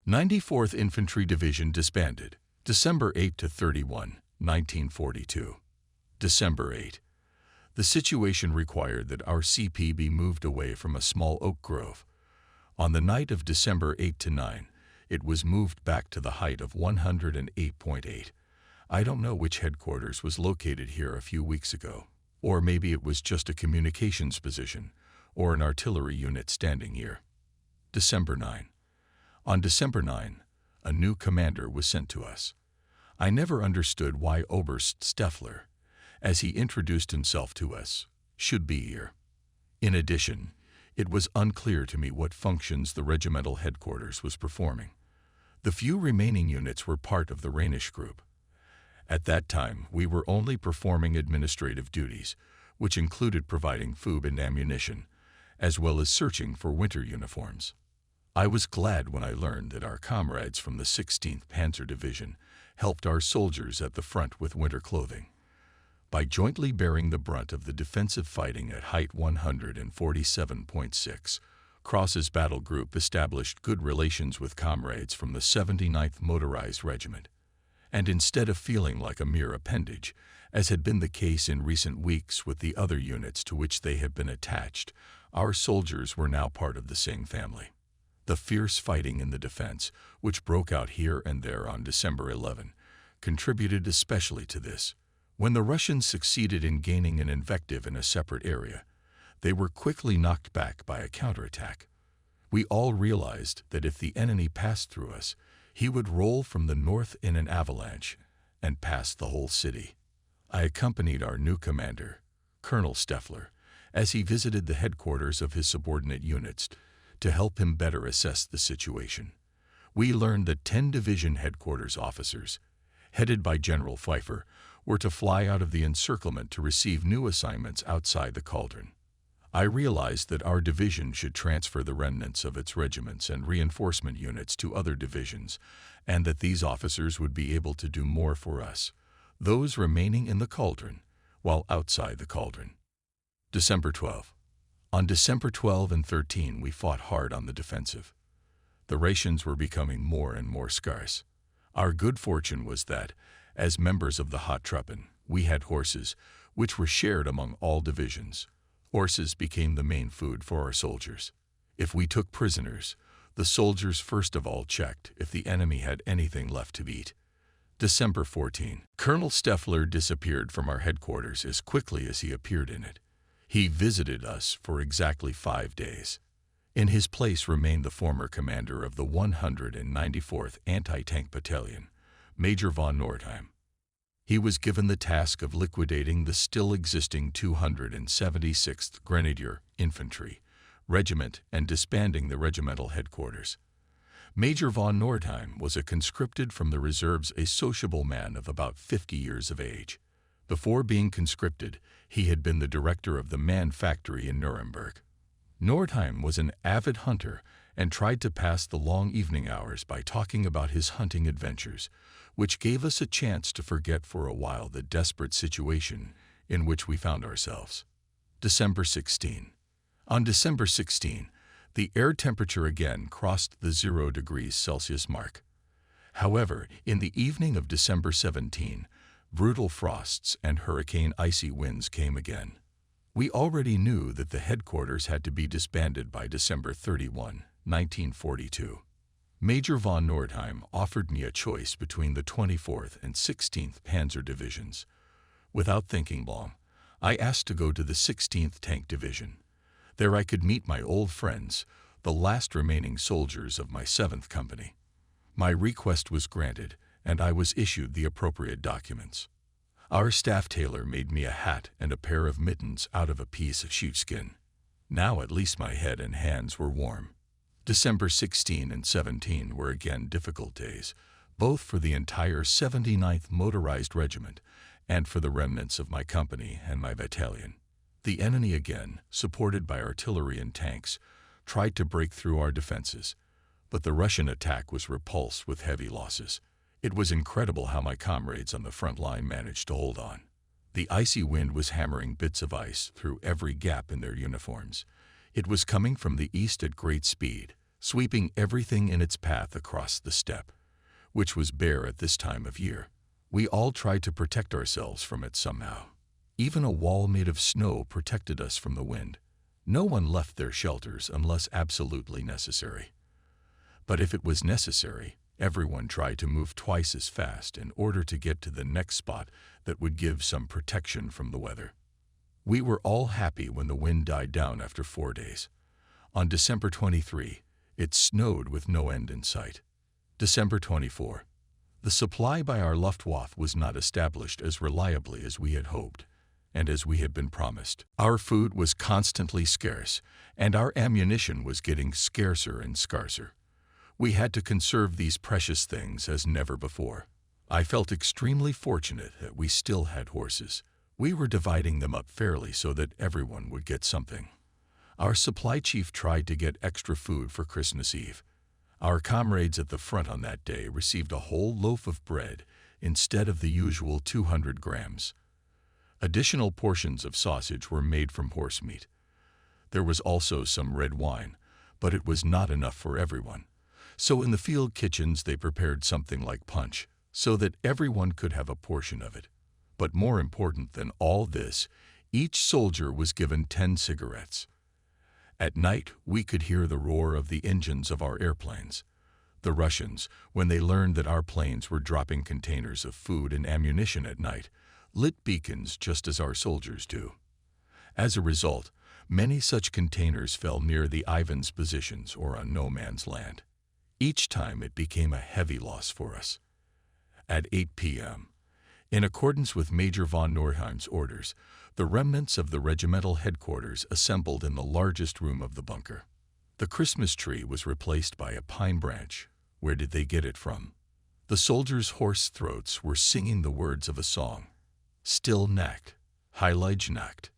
94th Infantry Division disbanded, December 8 to 31, 1942. December 8. The situation required that our CP be moved away from a small oak grove. On the night of December 8 to 9, it was moved back to the height of 108.8. I don't know which headquarters was located here a few weeks ago, or maybe it was just a communications position, or an artillery unit standing here. December 9. On December 9, a new commander was sent to us. I never understood why Oberst Steffler, as he introduced himself to us, should be here. In addition, it was unclear to me what functions the regimental headquarters was performing. The few remaining units were part of the Rhenish group. At that time, we were only performing administrative duties, which included providing food and ammunition, as well as searching for winter uniforms. I was glad when I learned that our comrades from the 16th Panzer Division helped our soldiers at the front with winter clothing. By jointly bearing the brunt of the defensive fighting at height 147.6, Cross's battle group established good relations with comrades from the 79th Motorized Regiment. And instead of feeling like a mere appendage, as had been the case in recent weeks with the other units to which they had been attached, our soldiers were now part of the same family. The fierce fighting in the defense, which broke out here and there on December 11, contributed especially to this. When the Russians succeeded in gaining an invective in a separate area, they were quickly knocked back by a counterattack. We all realized that if the enemy passed through us, he would roll from the north in an avalanche and pass the whole city. I accompanied our new commander, Colonel Steffler, as he visited the headquarters of his subordinate units to help him better assess the situation. We learned that 10 division headquarters officers, headed by General Pfeiffer, were to fly out of the encirclement to receive new assignments outside the cauldron. I realized that our division should transfer the remnants of its regiments and reinforcement units to other divisions, and that these officers would be able to do more for us, those remaining in the cauldron, while outside the cauldron. December 12. On December 12 and 13, we fought hard on the defensive. The rations were becoming more and more scarce. Our good fortune was that, as members of the Hot Truppen, we had horses, which were shared among all divisions. Horses became the main food for our soldiers. If we took prisoners, the soldiers first of all checked if the enemy had anything left to eat. December 14. Colonel Steffler disappeared from our headquarters as quickly as he appeared in it. He visited us for exactly 5 days. In his place remained the former commander of the 194th Anti-Tank Battalion, Major von Nordheim. He was given the task of liquidating the still existing 276th Grenadier Infantry Regiment and disbanding the regimental headquarters. Major von Nordheim was a conscripted from the reserves, a sociable man of about 50 years of age. Before being conscripted, he had been the director of the Man Factory in Nuremberg. Nordheim was an avid hunter and tried to pass the long evening hours by talking about his hunting adventures, which gave us a chance to forget for a while the desperate situation in which we found ourselves. December 16. On December 16, the air temperature again crossed the 0 degrees Celsius mark. However, in the evening of December 17, brutal frosts and hurricane icy winds came again. We already knew that the headquarters had to be disbanded by December 31, 1942. Major von Nordheim offered me a choice between the 24th and 16th Panzer Divisions. Without thinking long, I asked to go to the 16th Tank Division. There I could meet my old friends, the last remaining soldiers of my 7th Company. My request was granted, and I was issued the appropriate documents. Our staff tailor made me a hat and a pair of mittens out of a piece of sheepskin. Now at least my head and hands were warm. December 16 and 17 were again difficult days, both for the entire 79th Motorized Regiment and for the remnants of my company and my battalion. The enemy again, supported by artillery and tanks, tried to break through our defenses, but the Russian attack was repulsed with heavy losses. It was incredible how my comrades on the front line managed to hold on. The icy wind was hammering bits of ice through every gap in their uniforms. It was coming from the east at great speed, sweeping everything in its path across the steppe, which was bare at this time of year. We all tried to protect ourselves from it somehow. Even a wall made of snow protected us from the wind. No one left their shelters unless absolutely necessary. But if it was necessary, everyone tried to move twice as fast in order to get to the next spot that would give some protection from the weather. We were all happy when the wind died down after 4 days. On December 23, it snowed with no end in sight. December 24. The supply by our Luftwaffe was not established as reliably as we had hoped, and as we had been promised. Our food was constantly scarce, and our ammunition was getting scarcer and scarcer. We had to conserve these precious things as never before. I felt extremely fortunate that we still had horses. We were dividing them up fairly so that everyone would get something. Our supply chief tried to get extra food for Christmas Eve. Our comrades at the front on that day received a whole loaf of bread instead of the usual 200 grams. Additional portions of sausage were made from horse meat. There was also some red wine, but it was not enough for everyone. So in the field kitchens they prepared something like punch, so that everyone could have a portion of it. But more important than all this, each soldier was given 10 cigarettes. At night, we could hear the roar of the engines of our airplanes. The Russians, when they learned that our planes were dropping containers of food and ammunition at night, lit beacons just as our soldiers do. As a result, many such containers fell near the Ivan's positions or on no man's land. Each time it became a heavy loss for us. At 8 p.m., in accordance with Major von Nordheim's orders, the remnants of the regimental headquarters assembled in the largest room of the bunker. The Christmas tree was replaced by a pine branch. Where did they get it from? The soldiers' hoarse throats were singing the words of a song. Still Nacht, Heilige Nacht.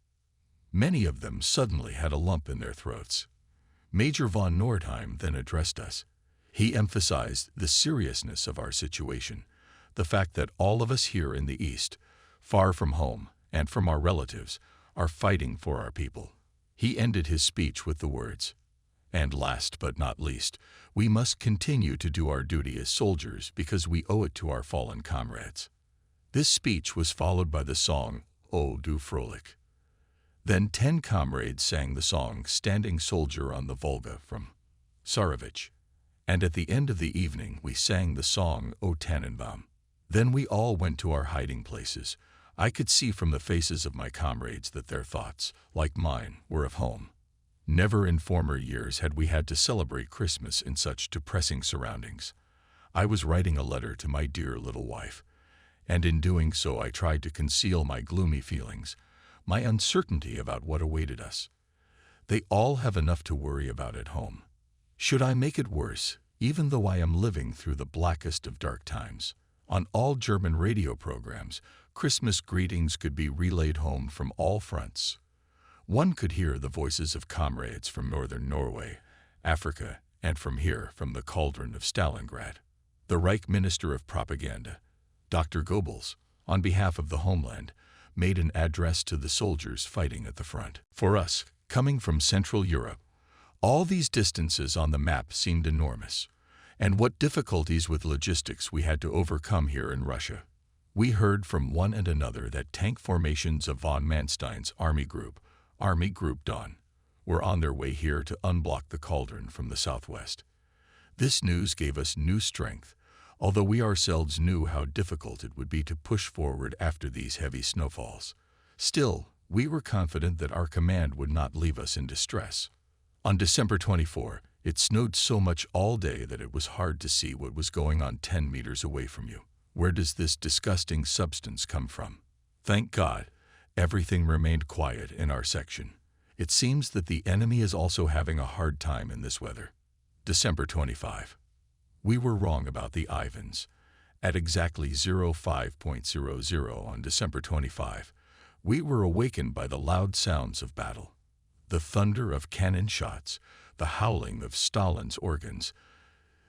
Many of them suddenly had a lump in their throats. Major von Nordheim then addressed us. He emphasized the seriousness of our situation, the fact that all of us here in the East, far from home and from our relatives, are fighting for our people. He ended his speech with the words, "And last but not least, we must continue to do our duty as soldiers because we owe it to our fallen comrades." This speech was followed by the song, "O du Fröhlich." Then 10 comrades sang the song Standing Soldier on the Volga from Tsarevich. And at the end of the evening we sang the song O Tannenbaum. Then we all went to our hiding places. I could see from the faces of my comrades that their thoughts, like mine, were of home. Never in former years had we had to celebrate Christmas in such depressing surroundings. I was writing a letter to my dear little wife, and in doing so I tried to conceal my gloomy feelings, my uncertainty about what awaited us. They all have enough to worry about at home. Should I make it worse, even though I am living through the blackest of dark times? On all German radio programs, Christmas greetings could be relayed home from all fronts. One could hear the voices of comrades from northern Norway, Africa, and from here, from the cauldron of Stalingrad. The Reich Minister of Propaganda, Dr. Goebbels, on behalf of the homeland, made an address to the soldiers fighting at the front. For us, coming from Central Europe, all these distances on the map seemed enormous, and what difficulties with logistics we had to overcome here in Russia. We heard from one and another that tank formations of von Manstein's Army Group Dawn, were on their way here to unblock the cauldron from the southwest. This news gave us new strength, although we ourselves knew how difficult it would be to push forward after these heavy snowfalls. Still, we were confident that our command would not leave us in distress. On December 24, it snowed so much all day that it was hard to see what was going on 10 meters away from you. Where does this disgusting substance come from? Thank God, everything remained quiet in our section. It seems that the enemy is also having a hard time in this weather. December 25. We were wrong about the Ivans. At exactly 05:00 on December 25, we were awakened by the loud sounds of battle. The thunder of cannon shots, the howling of Stalin's organs,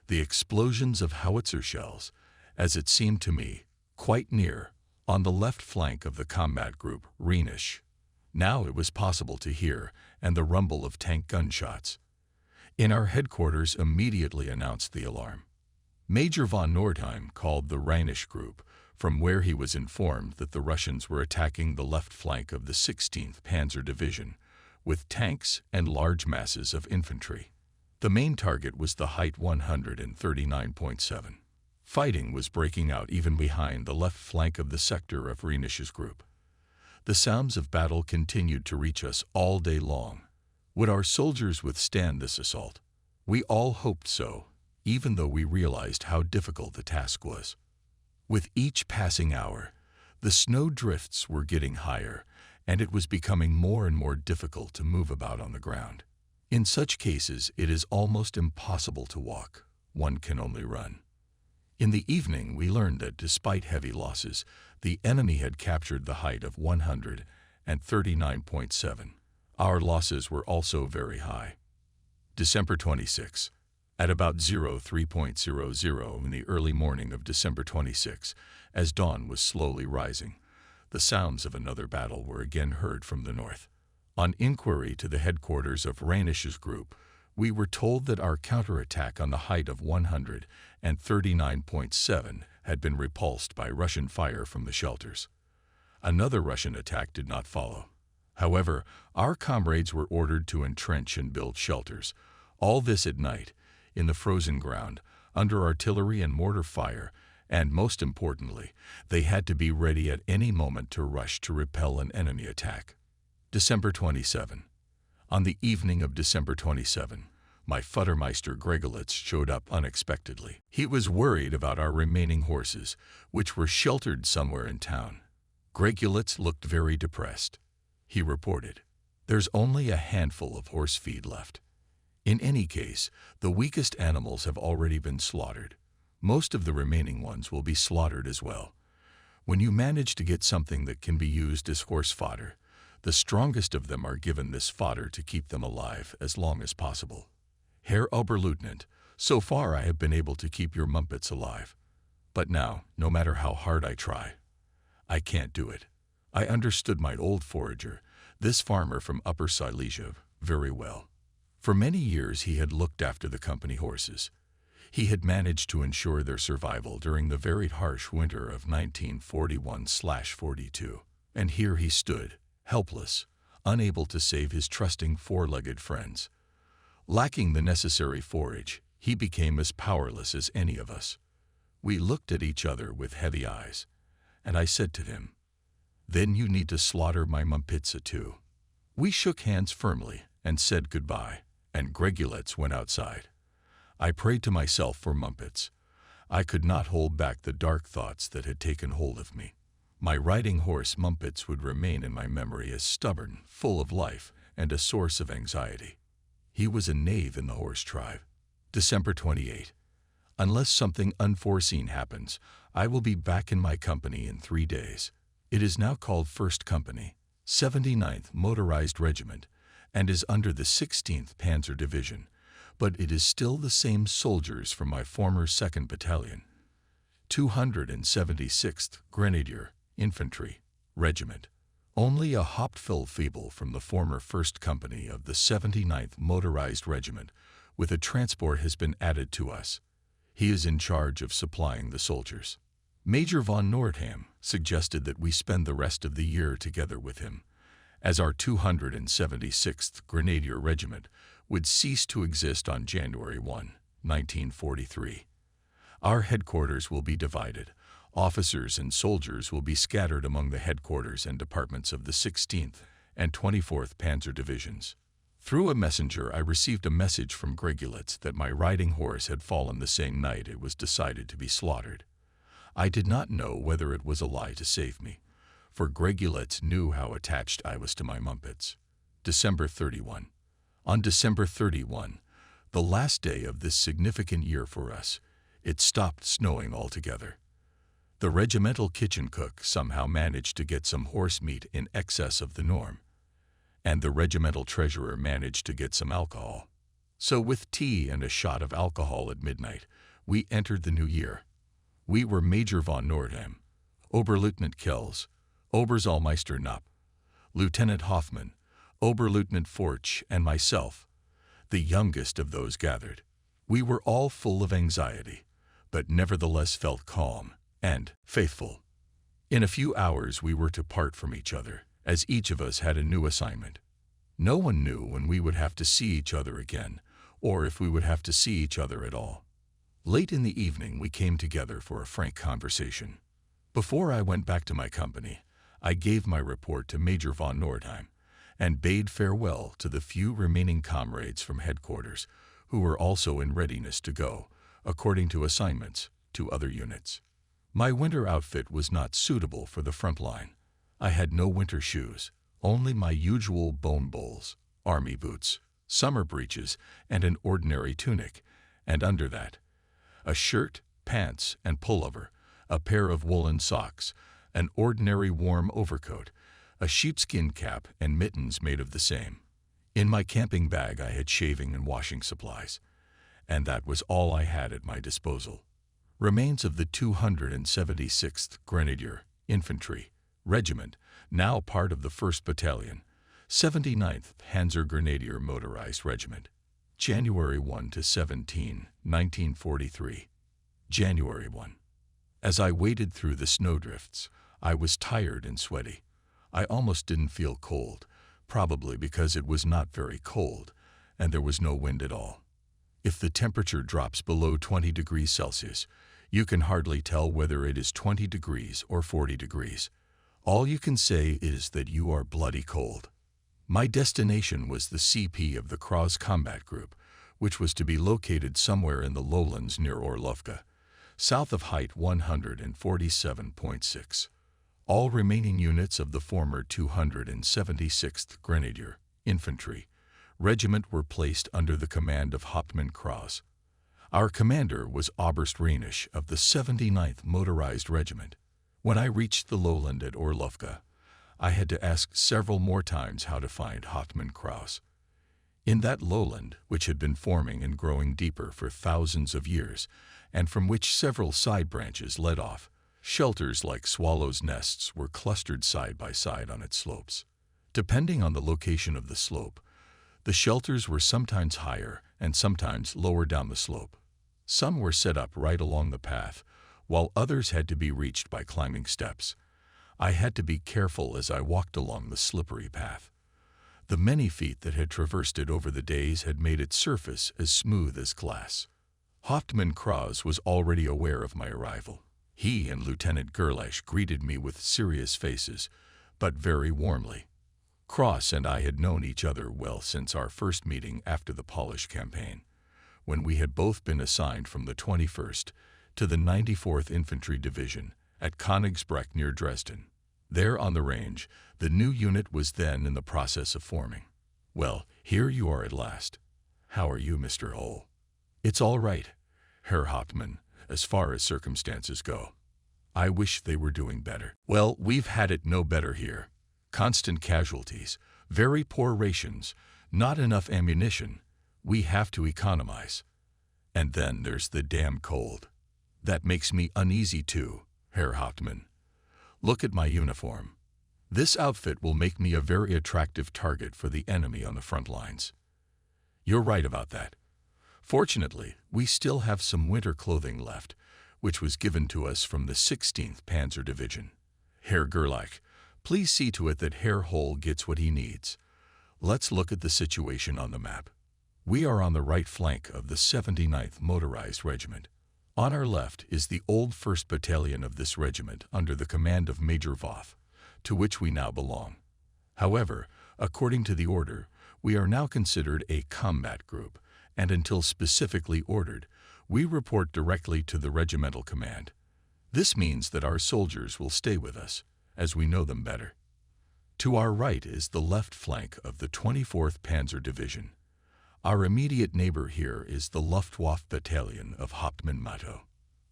the explosions of howitzer shells, as it seemed to me, quite near, on the left flank of the combat group, Rhenish. Now it was possible to hear, and the rumble of tank gunshots. In our headquarters immediately announced the alarm. Major von Nordheim called the Rhenish Group, from where he was informed that the Russians were attacking the left flank of the 16th Panzer Division with tanks and large masses of infantry. The main target was the height 139.7. Fighting was breaking out even behind the left flank of the sector of Rhenish's group. The sounds of battle continued to reach us all day long. Would our soldiers withstand this assault? We all hoped so, even though we realized how difficult the task was. With each passing hour, the snow drifts were getting higher, and it was becoming more and more difficult to move about on the ground. In such cases, it is almost impossible to walk. One can only run. In the evening, we learned that despite heavy losses, the enemy had captured the height of 139.7. Our losses were also very high. December 26. At about 03.00 in the early morning of December 26, as dawn was slowly rising, the sounds of another battle were again heard from the north. On inquiry to the headquarters of Rhenish's group, we were told that our counterattack on the height of 139.7 had been repulsed by Russian fire from the shelters. Another Russian attack did not follow. However, our comrades were ordered to entrench and build shelters, all this at night, in the frozen ground, under artillery and mortar fire, and most importantly, they had to be ready at any moment to rush to repel an enemy attack. December 27. On the evening of December 27, my Futtermeister Gregulitz showed up unexpectedly. He was worried about our remaining horses, which were sheltered somewhere in town. Gregulitz looked very depressed. He reported, "There's only a handful of horse feed left. In any case, the weakest animals have already been slaughtered. Most of the remaining ones will be slaughtered as well. When you manage to get something that can be used as horse fodder, the strongest of them are given this fodder to keep them alive as long as possible. Herr Oberleutnant, so far I have been able to keep your mumpets alive. But now, no matter how hard I try, I can't do it." I understood my old forager, this farmer from Upper Silesia, very well. For many years he had looked after the company horses. He had managed to ensure their survival during the very harsh winter of 1941/42. And here he stood, helpless, unable to save his trusting four-legged friends. Lacking the necessary forage, he became as powerless as any of us. We looked at each other with heavy eyes, and I said to him, "Then you need to slaughter my Mumpitsa too." We shook hands firmly and said goodbye, and Gregulitz went outside. I prayed to myself for Mumpits. I could not hold back the dark thoughts that had taken hold of me. My riding horse Mumpitz would remain in my memory as stubborn, full of life, and a source of anxiety. He was a knave in the horse tribe. December 28. Unless something unforeseen happens, I will be back in my company in 3 days. It is now called 1st Company, 79th Motorized Regiment, and is under the 16th Panzer Division, but it is still the same soldiers from my former 2nd Battalion, 276th Grenadier Infantry Regiment. Only a Hauptfeldwebel from the former 1st Company of the 79th Motorized Regiment with a transport has been added to us. He is in charge of supplying the soldiers. Major von Nordheim suggested that we spend the rest of the year together with him, as our 276th Grenadier Regiment would cease to exist on January 1, 1943. Our headquarters will be divided. Officers and soldiers will be scattered among the headquarters and departments of the 16th and 24th Panzer Divisions. Through a messenger, I received a message from Gregulitz that my riding horse had fallen the same night it was decided to be slaughtered. I did not know whether it was a lie to save me, for Gregulitz knew how attached I was to my Mumpits. December 31. On December 31, the last day of this significant year for us, it stopped snowing altogether. The regimental kitchen cook somehow managed to get some horse meat in excess of the norm, and the regimental treasurer managed to get some alcohol. So with tea and a shot of alcohol at midnight, we entered the new year. We were Major von Nordheim, Oberleutnant Kells, Obersalmeister Knapp, Lieutenant Hoffmann, Oberleutnant Forch, and myself. the youngest of those gathered. We were all full of anxiety, but nevertheless felt calm and faithful. In a few hours we were to part from each other, as each of us had a new assignment. No one knew when we would have to see each other again, or if we would have to see each other at all. Late in the evening we came together for a frank conversation. Before I went back to my company, I gave my report to Major von Nordheim and bade farewell to the few remaining comrades from headquarters who were also in readiness to go, according to assignments, to other units. My winter outfit was not suitable for the front line. I had no winter shoes, only my usual bone bowls, army boots, summer breeches, and an ordinary tunic, and under that, a shirt, pants, and pullover, a pair of woolen socks, an ordinary warm overcoat, a sheepskin cap, and mittens made of the same. In my camping bag I had shaving and washing supplies, and that was all I had at my disposal. Remains of the 276th Grenadier Infantry Regiment, now part of the 1st Battalion, 79th Panzer Grenadier Motorized Regiment. January 1 to 17, 1943. January 1. As I waded through the snowdrifts, I was tired and sweaty. I almost didn't feel cold, probably because it was not very cold, and there was no wind at all. If the temperature drops below 20 degrees Celsius, you can hardly tell whether it is 20 degrees or 40 degrees. All you can say is that you are bloody cold. My destination was the CP of the Cross Combat Group, which was to be located somewhere in the lowlands near Orlovka, south of height 147.6. All remaining units of the former 276th Grenadier Infantry Regiment were placed under the command of Hauptmann Kraus. Our commander was Oberst Reinisch of the 79th Motorized Regiment. When I reached the lowland at Orlovka, I had to ask several more times how to find Hauptmann Kraus. In that lowland, which had been forming and growing deeper for thousands of years, and from which several side branches led off, shelters like swallows' nests were clustered side by side on its slopes. Depending on the location of the slope, the shelters were sometimes higher and sometimes lower down the slope. Some were set up right along the path, while others had to be reached by climbing steps. I had to be careful as I walked along the slippery path. The many feet that had traversed it over the days had made its surface as smooth as glass. Hauptmann Kraus was already aware of my arrival. He and Lieutenant Gerlasch greeted me with serious faces, but very warmly. Kraus and I had known each other well since our first meeting after the Polish campaign, when we had both been assigned from the 21st to the 94th Infantry Division at Königsbreck near Dresden. There on the range, the new unit was then in the process of forming. Well, here you are at last. How are you, Mr. Hull? It's all right, Herr Hauptmann, as far as circumstances go. I wish they were doing better. Well, we've had it no better here. Constant casualties, very poor rations, not enough ammunition. We have to economize. And then there's the damn cold. That makes me uneasy too, Herr Hauptmann. Look at my uniform. This outfit will make me a very attractive target for the enemy on the front lines. You're right about that. Fortunately, we still have some winter clothing left, which was given to us from the 16th Panzer Division. Herr Gerlach, please see to it that Herr Hull gets what he needs. Let's look at the situation on the map. We are on the right flank of the 79th Motorized Regiment. On our left is the old 1st Battalion of this regiment under the command of Major Voth, to which we now belong. However, according to the order, we are now considered a combat group, and until specifically ordered, we report directly to the regimental command. This means that our soldiers will stay with us, as we know them better. To our right is the left flank of the 24th Panzer Division. Our immediate neighbor here is the Luftwaffe Battalion of Hauptmann Matto.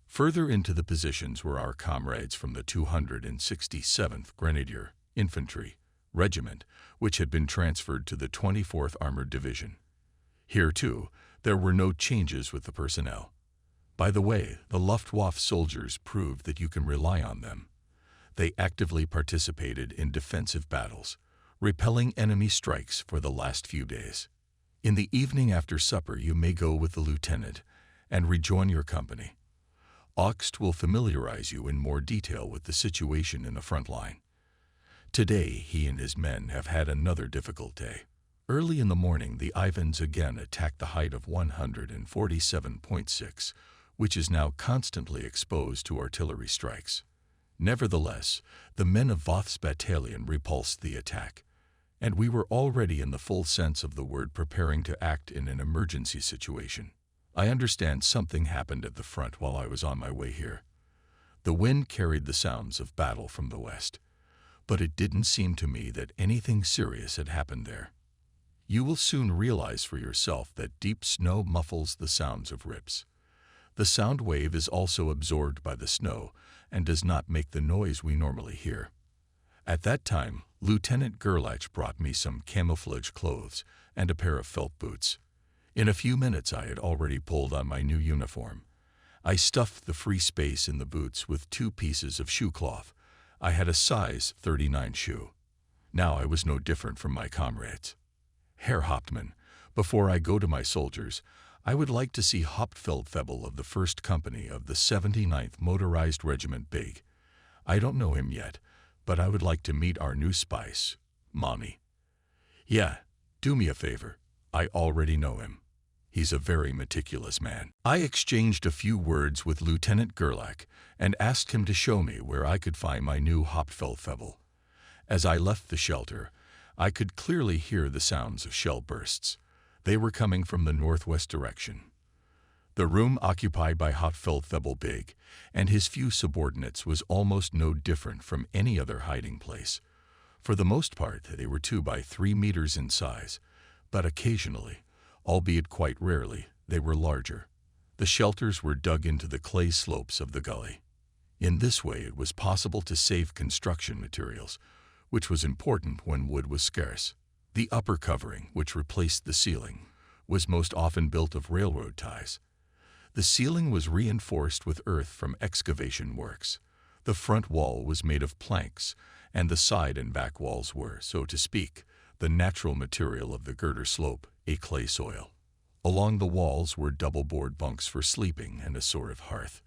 Further into the positions were our comrades from the 267th Grenadier Infantry Regiment, which had been transferred to the 24th Armored Division. Here, too, there were no changes with the personnel. By the way, the Luftwaffe soldiers proved that you can rely on them. They actively participated in defensive battles, repelling enemy strikes for the last few days. In the evening after supper, you may go with the lieutenant and rejoin your company. Augst will familiarize you in more detail with the situation in the front line. Today, he and his men have had another difficult day. Early in the morning, the Ivans again attacked the height of 147.6, which is now constantly exposed to artillery strikes. Nevertheless, the men of Voth's battalion repulsed the attack, and we were already in the full sense of the word preparing to act in an emergency situation. I understand something happened at the front while I was on my way here. The wind carried the sounds of battle from the west, but it didn't seem to me that anything serious had happened there. You will soon realize for yourself that deep snow muffles the sounds of rips. The sound wave is also absorbed by the snow and does not make the noise we normally hear. At that time, Lieutenant Gerlach brought me some camouflage clothes and a pair of felt boots. In a few minutes I had already pulled on my new uniform. I stuffed the free space in the boots with 2 pieces of shoe cloth. I had a size 39 shoe. Now I was no different from my comrades. Herr Hauptmann, before I go to my soldiers, I would like to see Hauptfeldwebel of the 1st Company of the 79th Motorized Regiment Big. I don't know him yet, but I would like to meet our new spice, Mani. Yeah, do me a favor. I already know him. He's a very meticulous man. I exchanged a few words with Lieutenant Gerlach and asked him to show me where I could find my new Hauptfeldwebel. As I left the shelter, I could clearly hear the sounds of shell bursts. They were coming from the northwest direction. The room occupied by Hauptfeldwebel Big and his few subordinates was almost no different from any other hiding place. For the most part, they were 2 by 3 meters in size, but occasionally, albeit quite rarely, they were larger. The shelters were dug into the clay slopes of the gully. In this way, it was possible to save construction materials, which was important when wood was scarce. The upper covering, which replaced the ceiling, was most often built of railroad ties. The ceiling was reinforced with earth from excavation works. The front wall was made of planks, and the side and back walls were, so to speak, the natural material of the girder slope, a clay soil. Along the walls were double-board bunks for sleeping and a sort of hearth.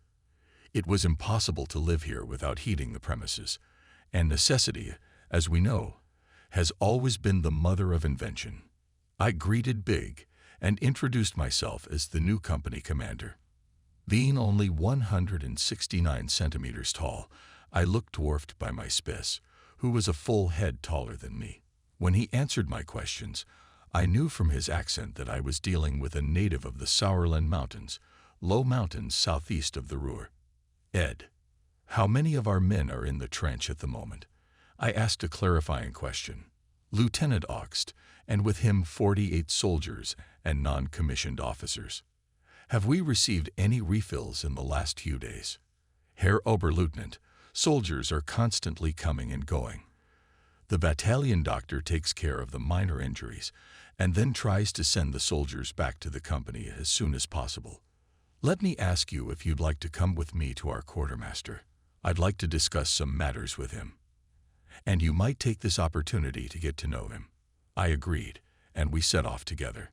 It was impossible to live here without heating the premises, and necessity, as we know, has always been the mother of invention. I greeted Big and introduced myself as the new company commander. Being only 169 centimeters tall, I looked dwarfed by my spiss, who was a full head taller than me. When he answered my questions, I knew from his accent that I was dealing with a native of the Sauerland Mountains, low mountains southeast of the Ruhr. Ed, how many of our men are in the trench at the moment? I asked a clarifying question. Lieutenant Augst, and with him 48 soldiers and non-commissioned officers. Have we received any refills in the last few days? Herr Oberleutnant, soldiers are constantly coming and going. The battalion doctor takes care of the minor injuries and then tries to send the soldiers back to the company as soon as possible. Let me ask you if you'd like to come with me to our quartermaster. I'd like to discuss some matters with him. And you might take this opportunity to get to know him. I agreed, and we set off together.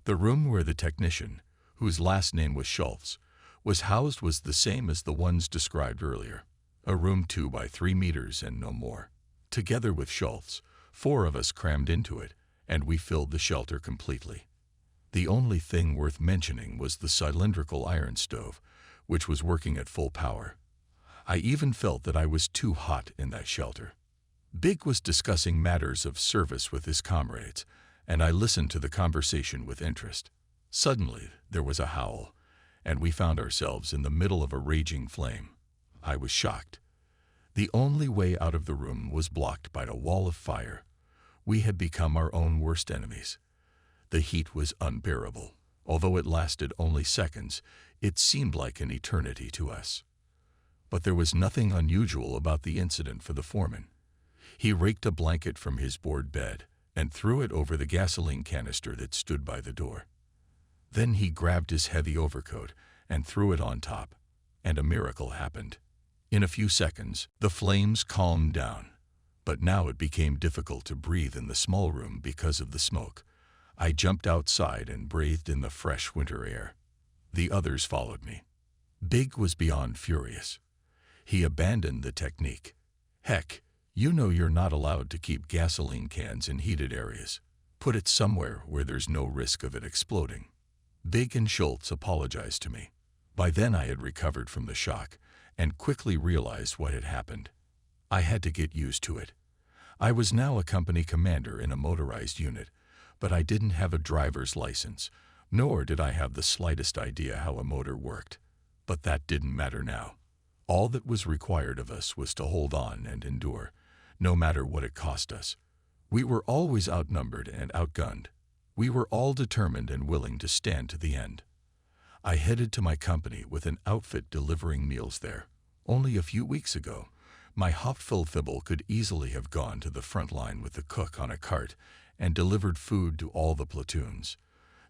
The room where the technician, whose last name was Schultz, was housed was the same as the ones described earlier, a room 2 by 3 meters and no more. Together with Schultz, 4 of us crammed into it, and we filled the shelter completely. The only thing worth mentioning was the cylindrical iron stove, which was working at full power. I even felt that I was too hot in that shelter. Big was discussing matters of service with his comrades, and I listened to the conversation with interest. Suddenly, there was a howl, and we found ourselves in the middle of a raging flame. I was shocked. The only way out of the room was blocked by a wall of fire. We had become our own worst enemies. The heat was unbearable. Although it lasted only seconds, it seemed like an eternity to us. But there was nothing unusual about the incident for the foreman. He raked a blanket from his board bed and threw it over the gasoline canister that stood by the door. Then he grabbed his heavy overcoat and threw it on top, and a miracle happened. In a few seconds, the flames calmed down, but now it became difficult to breathe in the small room because of the smoke. I jumped outside and breathed in the fresh winter air. The others followed me. Big was beyond furious. He abandoned the technique. Heck, you know you're not allowed to keep gasoline cans in heated areas. Put it somewhere where there's no risk of it exploding. Big and Schultz apologized to me. By then I had recovered from the shock and quickly realized what had happened. I had to get used to it. I was now a company commander in a motorized unit, but I didn't have a driver's license, nor did I have the slightest idea how a motor worked. But that didn't matter now. All that was required of us was to hold on and endure, no matter what it cost us. We were always outnumbered and outgunned. We were all determined and willing to stand to the end. I headed to my company with an outfit delivering meals there. Only a few weeks ago, my Hauptfeldwebel could easily have gone to the front line with the cook on a cart and delivered food to all the platoons.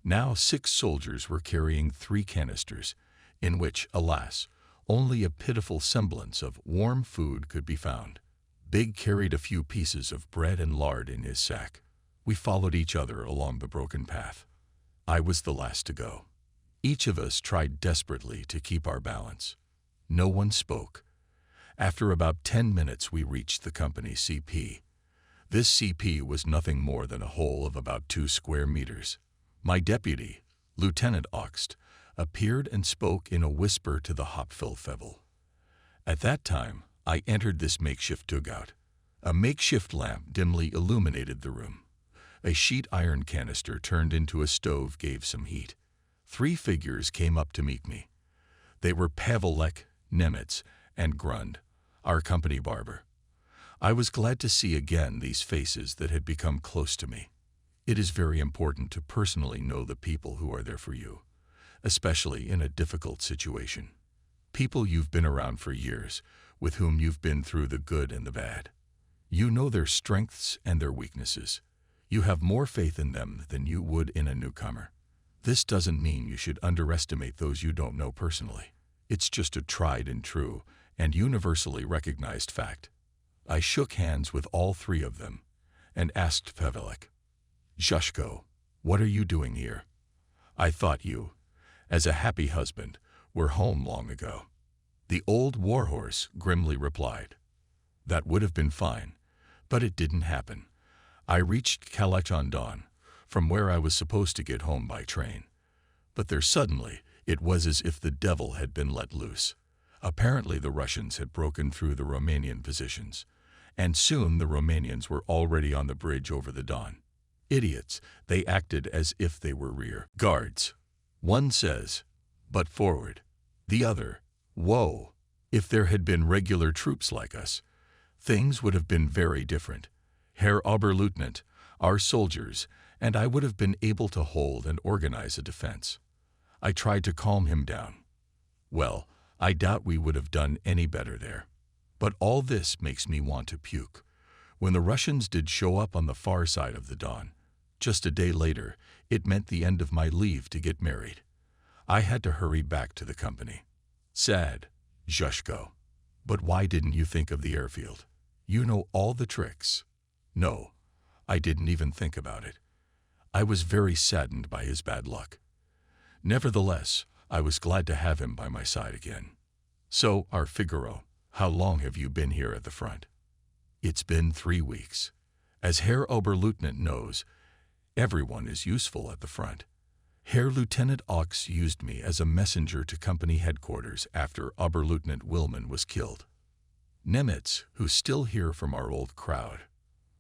Now 6 soldiers were carrying 3 canisters, in which, alas, only a pitiful semblance of warm food could be found. Big carried a few pieces of bread and lard in his sack. We followed each other along the broken path. I was the last to go. Each of us tried desperately to keep our balance. No one spoke. After about 10 minutes, we reached the company CP. This CP was nothing more than a hole of about 2 square meters. My deputy, Lieutenant Oxt, appeared and spoke in a whisper to the Hauptfeldwebel. At that time, I entered this makeshift dugout. A makeshift lamp dimly illuminated the room. A sheet iron canister turned into a stove gave some heat. 3 figures came up to meet me. They were Pavelek, Nemitz, and Grund, our company barber. I was glad to see again these faces that had become close to me. It is very important to personally know the people who are there for you, especially in a difficult situation. People you've been around for years, with whom you've been through the good and the bad. You know their strengths and their weaknesses. You have more faith in them than you would in a newcomer. This doesn't mean you should underestimate those you don't know personally. It's just a tried and true and universally recognized fact. I shook hands with all 3 of them and asked Pavelek, "Zhushko, what are you doing here? I thought you, as a happy husband, were home long ago." The old warhorse grimly replied, "That would have been fine, but it didn't happen. I reached Kalach on dawn, from where I was supposed to get home by train. But there suddenly, it was as if the devil had been let loose. Apparently the Russians had broken through the Romanian positions, and soon the Romanians were already on the bridge over the Don. Idiots, they acted as if they were rear guards. One says, 'But forward.' The other, 'Whoa.' If there had been regular troops like us, things would have been very different. Herr Oberleutnant, our soldiers, and I would have been able to hold and organize a defense." I tried to calm him down. "Well, I doubt we would have done any better there. But all this makes me want to puke. When the Russians did show up on the far side of the Don, just a day later, it meant the end of my leave to get married. I had to hurry back to the company. Sad, Zhushko. But why didn't you think of the airfield? You know all the tricks." "No, I didn't even think about it." I was very saddened by his bad luck. Nevertheless, I was glad to have him by my side again. "So, our Figaro, how long have you been here at the front?" "It's been 3 weeks. As Herr Oberleutnant knows, everyone is useful at the front. Herr Lieutenant Ox used me as a messenger to company headquarters after Oberleutnant Willman was killed. Nemitz, who's still here from our old crowd.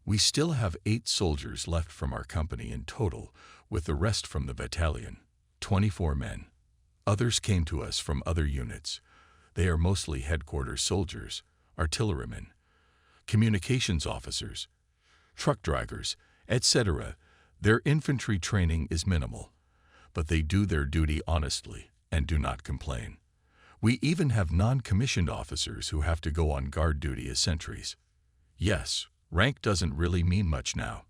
We still have 8 soldiers left from our company in total, with the rest from the battalion, 24 men. Others came to us from other units. They are mostly headquarters soldiers, artillerymen, communications officers, truck drivers, etc. Their infantry training is minimal, but they do their duty honestly and do not complain. We even have non-commissioned officers who have to go on guard duty as sentries. Yes, rank doesn't really mean much now.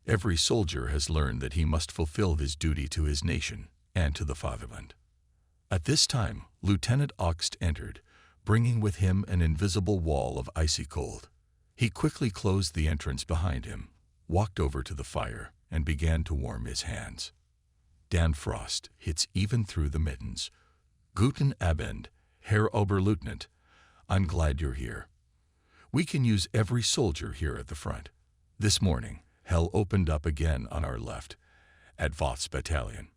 Every soldier has learned that he must fulfill his duty to his nation and to the fatherland." At this time, Lieutenant Oxt entered, bringing with him an invisible wall of icy cold. He quickly closed the entrance behind him, walked over to the fire, and began to warm his hands. Dan Frost hits even through the mittens. Guten Abend, Herr Oberleutnant. I'm glad you're here. We can use every soldier here at the front. This morning, hell opened up again on our left, at Voth's battalion.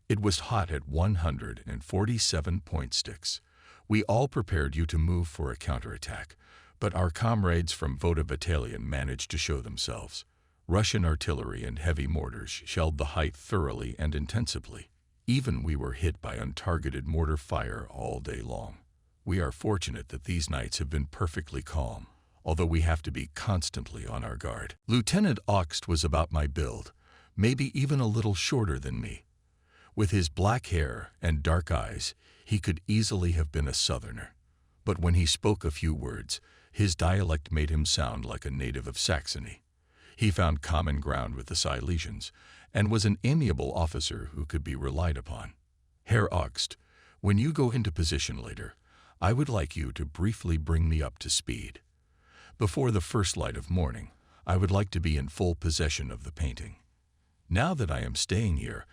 It was hot at 147.6. We all prepared you to move for a counterattack, but our comrades from Voda battalion managed to show themselves. Russian artillery and heavy mortars shelled the height thoroughly and intensively. Even we were hit by untargeted mortar fire all day long. We are fortunate that these nights have been perfectly calm, although we have to be constantly on our guard. Lieutenant Oxt was about my build, maybe even a little shorter than me. With his black hair and dark eyes, he could easily have been a Southerner. But when he spoke a few words, his dialect made him sound like a native of Saxony. He found common ground with the Silesians, and was an amiable officer who could be relied upon. Herr Oxt, when you go into position later, I would like you to briefly bring me up to speed. Before the first light of morning, I would like to be in full possession of the painting. Now that I am staying here,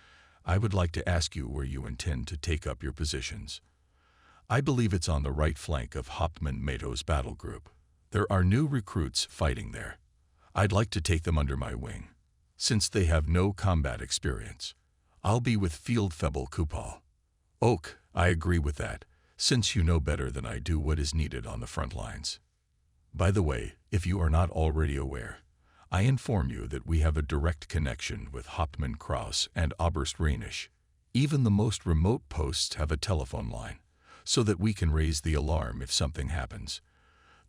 I would like to ask you where you intend to take up your positions. I believe it's on the right flank of Hauptmann Mato's battle group. There are new recruits fighting there. I'd like to take them under my wing, since they have no combat experience. I'll be with Feldfebel Kupal. Oak, I agree with that, since you know better than I do what is needed on the front lines. By the way, if you are not already aware, I inform you that we have a direct connection with Hauptmann Kraus and Oberst Rheinisch. Even the most remote posts have a telephone line, so that we can raise the alarm if something happens.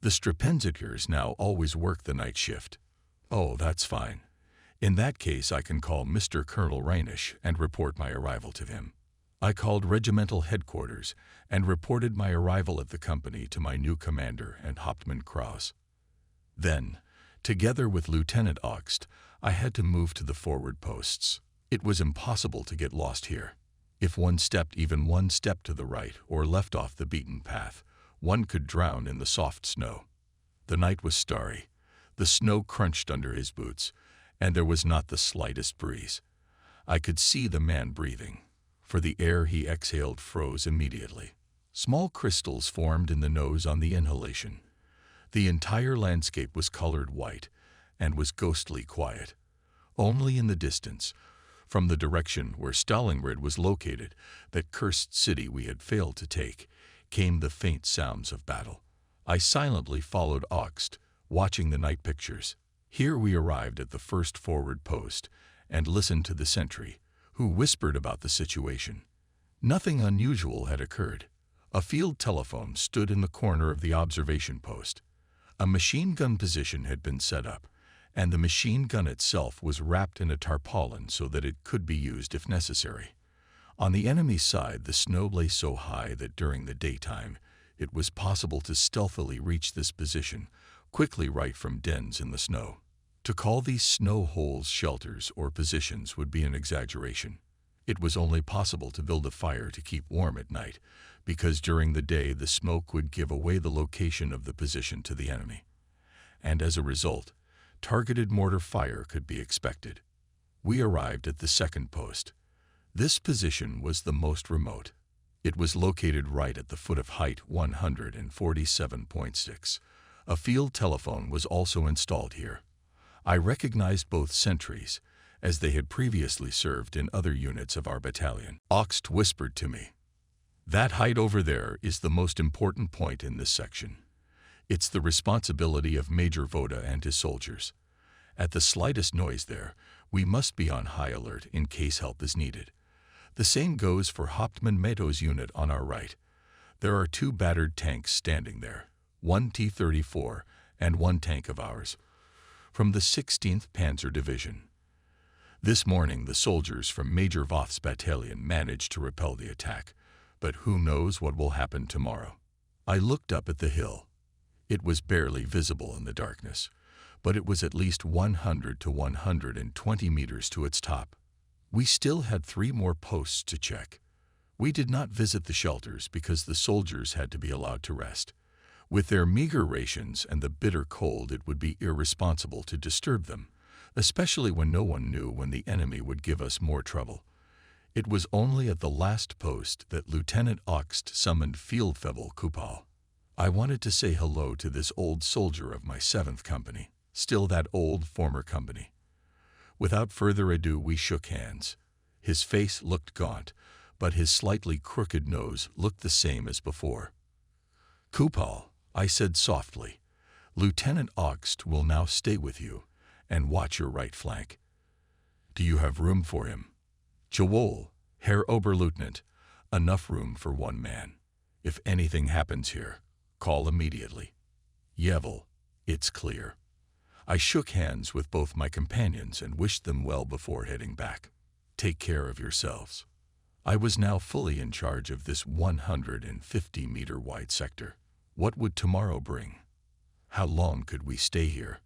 The Strapenzikers now always work the night shift. Oh, that's fine. In that case, I can call Mr. Colonel Rheinisch and report my arrival to him. I called regimental headquarters and reported my arrival at the company to my new commander and Hauptmann Kraus. Then, together with Lieutenant Oxt, I had to move to the forward posts. It was impossible to get lost here. If one stepped even one step to the right or left off the beaten path, one could drown in the soft snow. The night was starry. The snow crunched under his boots, and there was not the slightest breeze. I could see the man breathing, for the air he exhaled froze immediately. Small crystals formed in the nose on the inhalation. The entire landscape was colored white and was ghostly quiet. Only in the distance, from the direction where Stalingrad was located, that cursed city we had failed to take, came the faint sounds of battle. I silently followed Oxt, watching the night pictures. Here we arrived at the first forward post and listened to the sentry, who whispered about the situation. Nothing unusual had occurred. A field telephone stood in the corner of the observation post. A machine gun position had been set up, and the machine gun itself was wrapped in a tarpaulin so that it could be used if necessary. On the enemy's side, the snow lay so high that during the daytime, it was possible to stealthily reach this position, quickly right from dens in the snow. To call these snow holes shelters or positions would be an exaggeration. It was only possible to build a fire to keep warm at night, because during the day the smoke would give away the location of the position to the enemy. And as a result, targeted mortar fire could be expected. We arrived at the second post. This position was the most remote. It was located right at the foot of height 147.6. A field telephone was also installed here. I recognized both sentries, as they had previously served in other units of our battalion. Oxt whispered to me, "That height over there is the most important point in this section. It's the responsibility of Major Voda and his soldiers. At the slightest noise there, we must be on high alert in case help is needed. The same goes for Hauptmann Mato's unit on our right. There are 2 battered tanks standing there, 1 T-34 and 1 tank of ours, from the 16th Panzer Division. This morning the soldiers from Major Voth's battalion managed to repel the attack, but who knows what will happen tomorrow." I looked up at the hill. It was barely visible in the darkness, but it was at least 100 to 120 meters to its top. We still had 3 more posts to check. We did not visit the shelters because the soldiers had to be allowed to rest. With their meager rations and the bitter cold, it would be irresponsible to disturb them, especially when no one knew when the enemy would give us more trouble. It was only at the last post that Lieutenant Oxt summoned Fieldfebvre Kupal. I wanted to say hello to this old soldier of my 7th Company, still that old former company. Without further ado, we shook hands. His face looked gaunt, but his slightly crooked nose looked the same as before. "Kupal," I said softly, "Lieutenant Oxt will now stay with you and watch your right flank. Do you have room for him?" "Jawohl, Herr Oberleutnant, enough room for one man. If anything happens here, call immediately." "Jawohl, it's clear." I shook hands with both my companions and wished them well before heading back. "Take care of yourselves." I was now fully in charge of this 150-meter wide sector. What would tomorrow bring? How long could we stay here?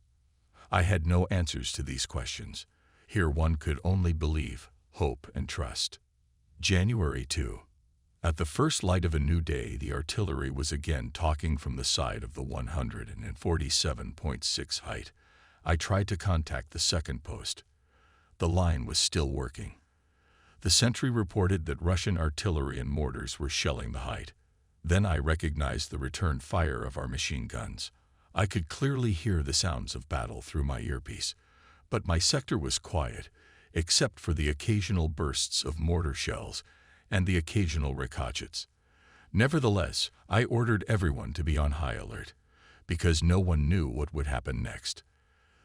I had no answers to these questions. Here one could only believe, hope, and trust. January 2. At the first light of a new day, the artillery was again talking from the side of the 147.6 height. I tried to contact the second post. The line was still working. The sentry reported that Russian artillery and mortars were shelling the height. Then I recognized the return fire of our machine guns. I could clearly hear the sounds of battle through my earpiece, but my sector was quiet, except for the occasional bursts of mortar shells and the occasional ricochets. Nevertheless, I ordered everyone to be on high alert, because no one knew what would happen next.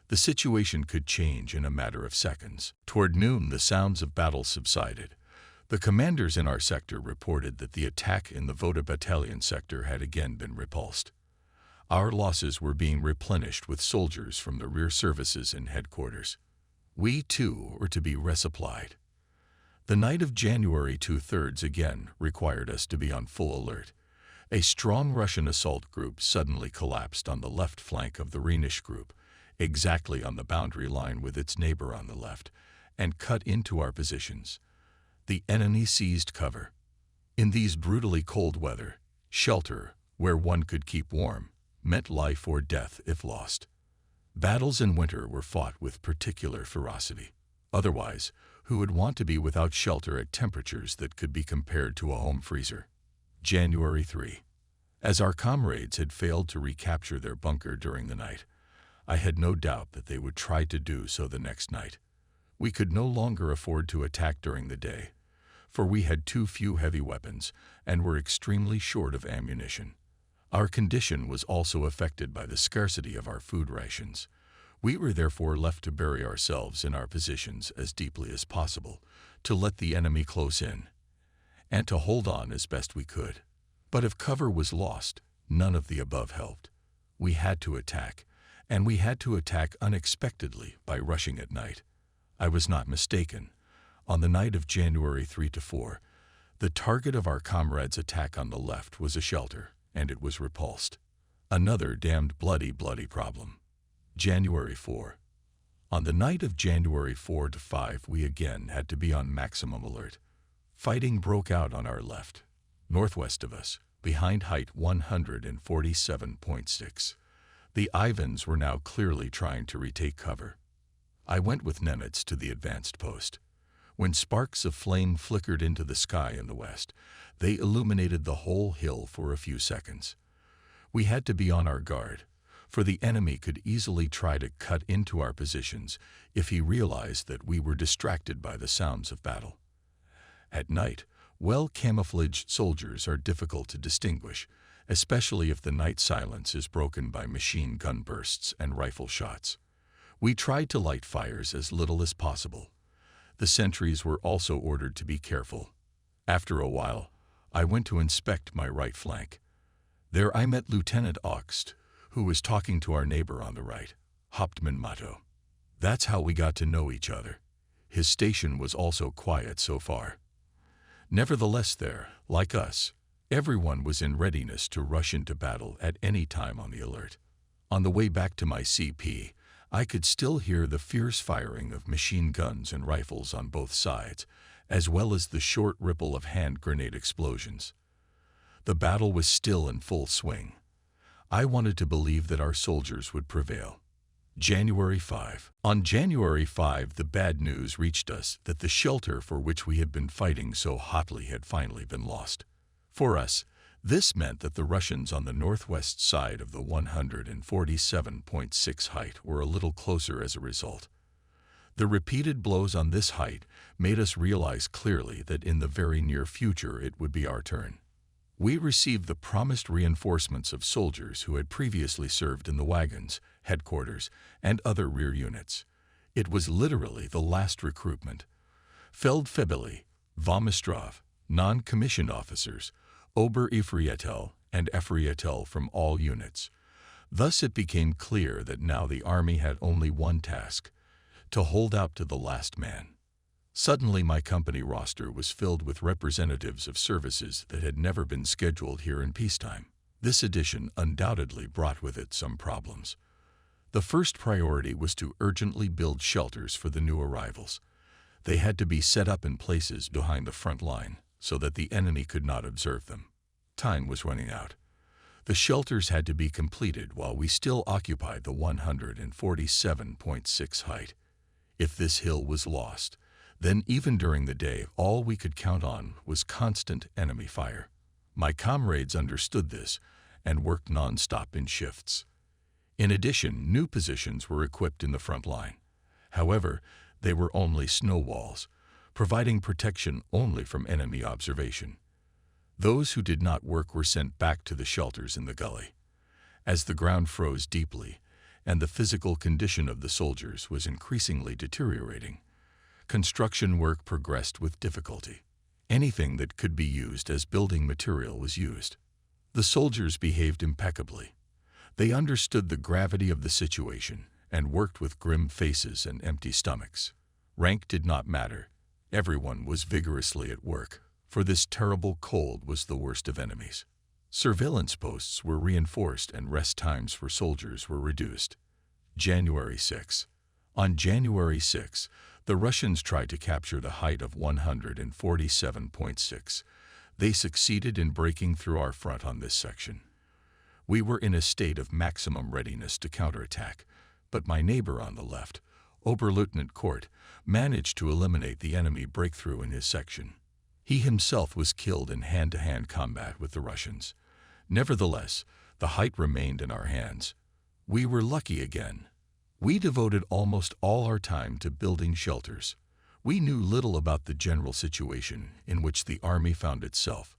The situation could change in a matter of seconds. Toward noon, the sounds of battle subsided. The commanders in our sector reported that the attack in the Voda Battalion sector had again been repulsed. Our losses were being replenished with soldiers from the rear services and headquarters. We, too, were to be resupplied. The night of January 2/3 again required us to be on full alert. A strong Russian assault group suddenly collapsed on the left flank of the Rhenish group, exactly on the boundary line with its neighbor on the left, and cut into our positions. The enemy seized cover. In these brutally cold weather, shelter, where one could keep warm, meant life or death if lost. Battles in winter were fought with particular ferocity. Otherwise, who would want to be without shelter at temperatures that could be compared to a home freezer? January 3. As our comrades had failed to recapture their bunker during the night, I had no doubt that they would try to do so the next night. We could no longer afford to attack during the day, for we had too few heavy weapons and were extremely short of ammunition. Our condition was also affected by the scarcity of our food rations. We were therefore left to bury ourselves in our positions as deeply as possible, to let the enemy close in, and to hold on as best we could. But if cover was lost, none of the above helped. We had to attack, and we had to attack unexpectedly by rushing at night. I was not mistaken. On the night of January 3-4, the target of our comrades' attack on the left was a shelter, and it was repulsed. Another damned bloody problem. January 4. On the night of January 4-5, we again had to be on maximum alert. Fighting broke out on our left, northwest of us, behind height 147.6. The Ivans were now clearly trying to retake cover. I went with Nemitz to the advanced post. When sparks of flame flickered into the sky in the west, they illuminated the whole hill for a few seconds. We had to be on our guard, for the enemy could easily try to cut into our positions if he realized that we were distracted by the sounds of battle. At night, well-camouflaged soldiers are difficult to distinguish, especially if the night silence is broken by machine gun bursts and rifle shots. We tried to light fires as little as possible. The sentries were also ordered to be careful. After a while, I went to inspect my right flank. There I met Lieutenant Oxt, who was talking to our neighbor on the right, Hauptmann Matto. That's how we got to know each other. His station was also quiet so far. Nevertheless there, like us, everyone was in readiness to rush into battle at any time on the alert. On the way back to my CP, I could still hear the fierce firing of machine guns and rifles on both sides, as well as the short ripple of hand grenade explosions. The battle was still in full swing. I wanted to believe that our soldiers would prevail. January 5. On January 5, the bad news reached us that the shelter for which we had been fighting so hotly had finally been lost. For us, this meant that the Russians on the northwest side of the 147.6 height were a little closer as a result. The repeated blows on this height made us realize clearly that in the very near future it would be our turn. We received the promised reinforcements of soldiers who had previously served in the wagons, headquarters, and other rear units. It was literally the last recruitment. Feldfebeli, Vomistrov, non-commissioned officers, Ober-Efreietel, and Efreietel from all units. Thus it became clear that now the army had only one task: to hold out to the last man. Suddenly my company roster was filled with representatives of services that had never been scheduled here in peacetime. This addition undoubtedly brought with it some problems. The first priority was to urgently build shelters for the new arrivals. They had to be set up in places behind the front line so that the enemy could not observe them. Time was running out. The shelters had to be completed while we still occupied the 147.6 height. If this hill was lost, then even during the day all we could count on was constant enemy fire. My comrades understood this and worked non-stop in shifts. In addition, new positions were equipped in the front line. However, they were only snow walls, providing protection only from enemy observation. Those who did not work were sent back to the shelters in the gully. As the ground froze deeply and the physical condition of the soldiers was increasingly deteriorating, construction work progressed with difficulty. Anything that could be used as building material was used. The soldiers behaved impeccably. They understood the gravity of the situation and worked with grim faces and empty stomachs. Rank did not matter. Everyone was vigorously at work, for this terrible cold was the worst of enemies. Surveillance posts were reinforced and rest times for soldiers were reduced. January 6. On January 6, the Russians tried to capture the height of 147.6. They succeeded in breaking through our front on this section. We were in a state of maximum readiness to counterattack, but my neighbor on the left, Oberleutnant Kort, managed to eliminate the enemy breakthrough in his section. He himself was killed in hand-to-hand combat with the Russians. Nevertheless, the height remained in our hands. We were lucky again. We devoted almost all our time to building shelters. We knew little about the general situation in which the army found itself,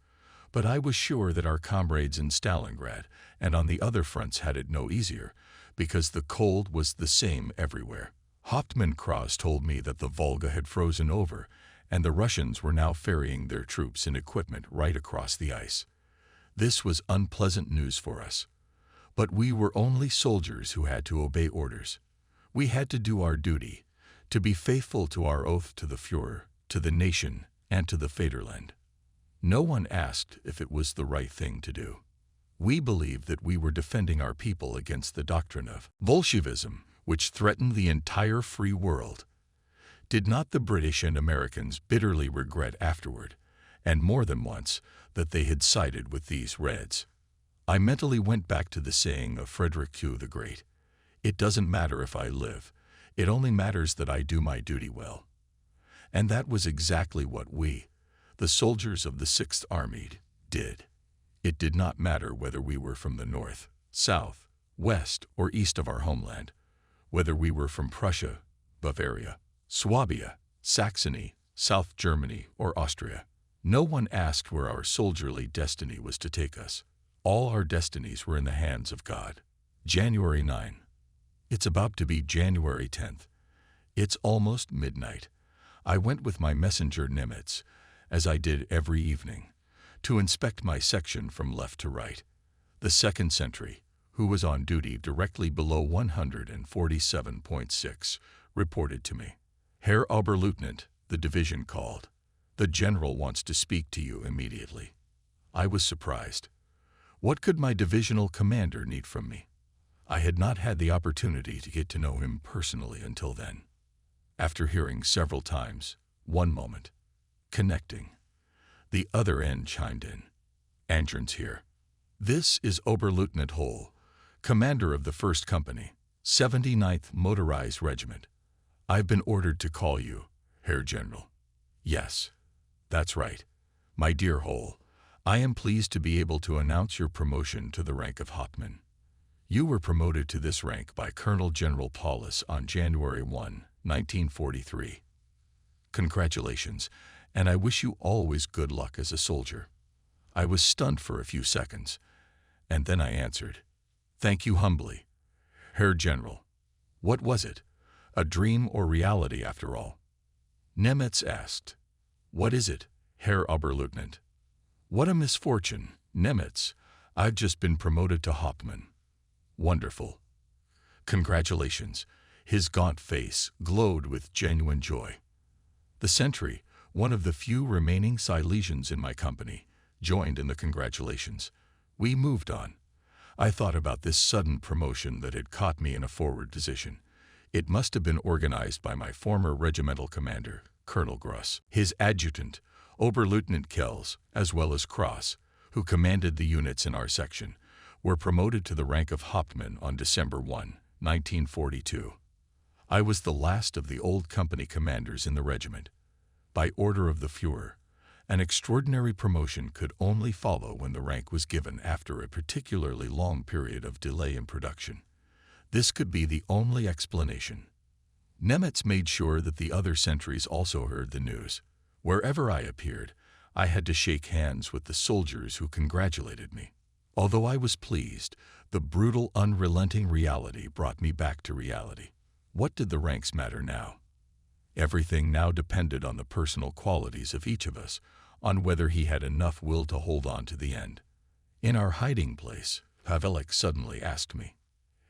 but I was sure that our comrades in Stalingrad and on the other fronts had it no easier, because the cold was the same everywhere. Hauptmann Kraus told me that the Volga had frozen over, and the Russians were now ferrying their troops and equipment right across the ice. This was unpleasant news for us. But we were only soldiers who had to obey orders. We had to do our duty, to be faithful to our oath to the Führer, to the nation, and to the Vaterland. No one asked if it was the right thing to do. We believed that we were defending our people against the doctrine of Bolshevism, which threatened the entire free world. Did not the British and Americans bitterly regret afterward, and more than once, that they had sided with these Reds? I mentally went back to the saying of Frederick Q the Great: "It doesn't matter if I live, it only matters that I do my duty well." And that was exactly what we, the soldiers of the 6th Army, did. It did not matter whether we were from the north, south, west, or east of our homeland, whether we were from Prussia, Bavaria, Swabia, Saxony, South Germany, or Austria. No one asked where our soldierly destiny was to take us. All our destinies were in the hands of God. January 9. It's about to be January 10th. It's almost midnight. I went with my messenger Nimitz, as I did every evening, to inspect my section from left to right. The second sentry, who was on duty directly below 147.6, reported to me. "Herr Oberleutnant," the division called. "The general wants to speak to you immediately." I was surprised. What could my divisional commander need from me? I had not had the opportunity to get to know him personally until then. After hearing several times, one moment, connecting, the other end chimed in. "Andron's here." "This is Oberleutnant Hole, commander of the 1st Company," 79th Motorized Regiment. I've been ordered to call you, Herr General. Yes, that's right. My dear Hole, I am pleased to be able to announce your promotion to the rank of Hauptmann. You were promoted to this rank by Colonel General Paulus on January 1, 1943. Congratulations, and I wish you always good luck as a soldier. I was stunned for a few seconds, and then I answered, Thank you humbly. Herr General, what was it? A dream or reality after all? Nemitz asked. What is it, Herr Oberleutnant? What a misfortune, Nemitz. I've just been promoted to Hauptmann. Wonderful. Congratulations. His gaunt face glowed with genuine joy. The sentry, one of the few remaining Silesians in my company, joined in the congratulations. We moved on. I thought about this sudden promotion that had caught me in a forward position. It must have been organized by my former regimental commander, Colonel Gross, his adjutant, Oberleutnant Kells, as well as Cross, who commanded the units in our section, were promoted to the rank of Hauptmann on December 1, 1942. I was the last of the old company commanders in the regiment. By order of the Führer, an extraordinary promotion could only follow when the rank was given after a particularly long period of delay in production. This could be the only explanation. Nemitz made sure that the other sentries also heard the news. Wherever I appeared, I had to shake hands with the soldiers who congratulated me. Although I was pleased, the brutal, unrelenting reality brought me back to reality. What did the ranks matter now? Everything now depended on the personal qualities of each of us, on whether he had enough will to hold on to the end. In our hiding place, Pavelik suddenly asked me,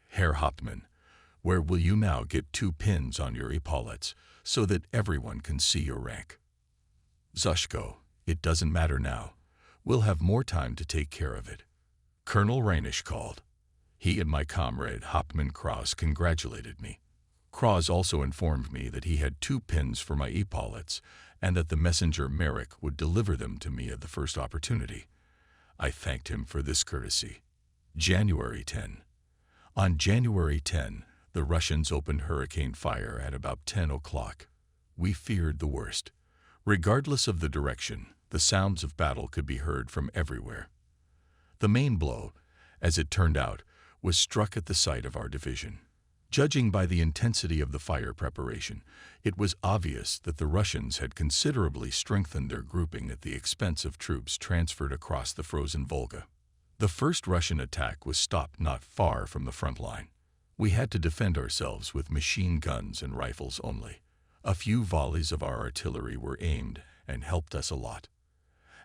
Herr Hauptmann, where will you now get 2 pins on your epaulets so that everyone can see your rank? Zushko, it doesn't matter now. We'll have more time to take care of it. Colonel Reinisch called. He and my comrade Hauptmann Kraus congratulated me. Kraus also informed me that he had 2 pins for my epaulets and that the messenger Merrick would deliver them to me at the first opportunity. I thanked him for this courtesy. January 10. On January 10, the Russians opened hurricane fire at about 10 o'clock. We feared the worst. Regardless of the direction, the sounds of battle could be heard from everywhere. The main blow, as it turned out, was struck at the site of our division. Judging by the intensity of the fire preparation, it was obvious that the Russians had considerably strengthened their grouping at the expense of troops transferred across the frozen Volga. The first Russian attack was stopped not far from the front line. We had to defend ourselves with machine guns and rifles only. A few volleys of our artillery were aimed and helped us a lot.